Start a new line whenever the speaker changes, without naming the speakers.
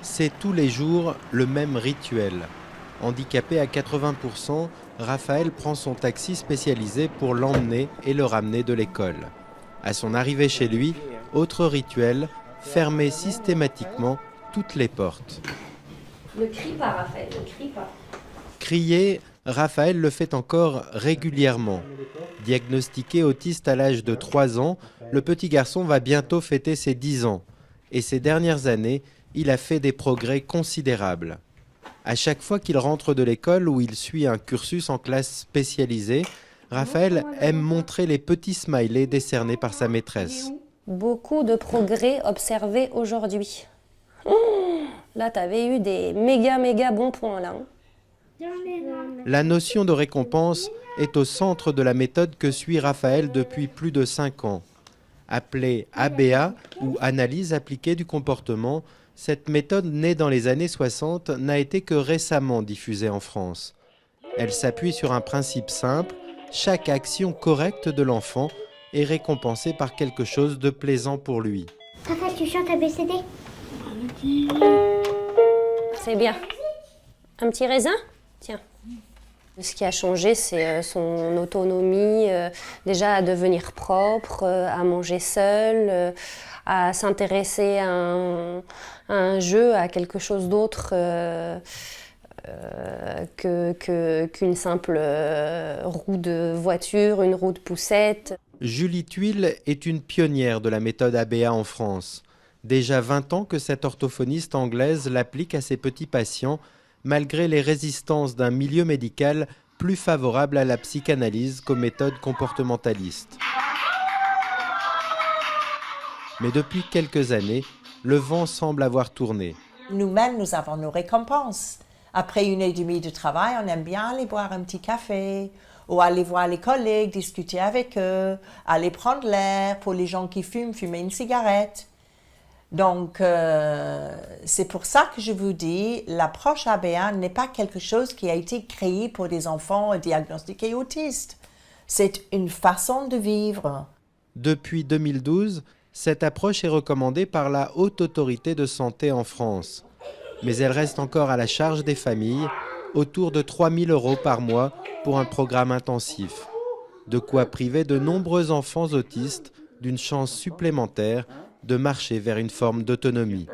C'est tous les jours le même rituel. Handicapé à 80%, Raphaël prend son taxi spécialisé pour l'emmener et le ramener de l'école. À son arrivée chez lui, autre rituel, fermer systématiquement toutes les portes.
Ne crie pas, Raphaël, ne crie pas.
Crier, Raphaël le fait encore régulièrement. Diagnostiqué autiste à l'âge de 3 ans, le petit garçon va bientôt fêter ses 10 ans. Et ces dernières années, il a fait des progrès considérables. À chaque fois qu'il rentre de l'école où il suit un cursus en classe spécialisée, Raphaël aime montrer les petits smileys décernés par sa maîtresse.
Beaucoup de progrès observés aujourd'hui. Là, tu avais eu des méga bons points là.
La notion de récompense est au centre de la méthode que suit Raphaël depuis plus de 5 ans. Appelée ABA ou Analyse appliquée du comportement, cette méthode née dans les années 60 n'a été que récemment diffusée en France. Elle s'appuie sur un principe simple, chaque action correcte de l'enfant est récompensée par quelque chose de plaisant pour lui.
Papa, tu chantes ABCD?
C'est bien. Un petit raisin? Tiens. Ce qui a changé, c'est son autonomie, déjà à devenir propre, à manger seul, à s'intéresser à un jeu, à quelque chose d'autre qu'une simple roue de voiture, une roue de poussette.
Julie Tuile est une pionnière de la méthode ABA en France. Déjà 20 ans que cette orthophoniste anglaise l'applique à ses petits patients, malgré les résistances d'un milieu médical plus favorable à la psychanalyse qu'aux méthodes comportementalistes. Mais depuis quelques années, le vent semble avoir tourné.
Nous-mêmes, nous avons nos récompenses. Après 1 heure et demie de travail, on aime bien aller boire un petit café, ou aller voir les collègues, discuter avec eux, aller prendre l'air. Pour les gens qui fument, fumer une cigarette. Donc, c'est pour ça que je vous dis, l'approche ABA n'est pas quelque chose qui a été créé pour des enfants diagnostiqués autistes. C'est une façon de vivre.
Depuis 2012, cette approche est recommandée par la Haute Autorité de Santé en France. Mais elle reste encore à la charge des familles, autour de 3 000 € par mois pour un programme intensif. De quoi priver de nombreux enfants autistes d'une chance supplémentaire de marcher vers une forme d'autonomie.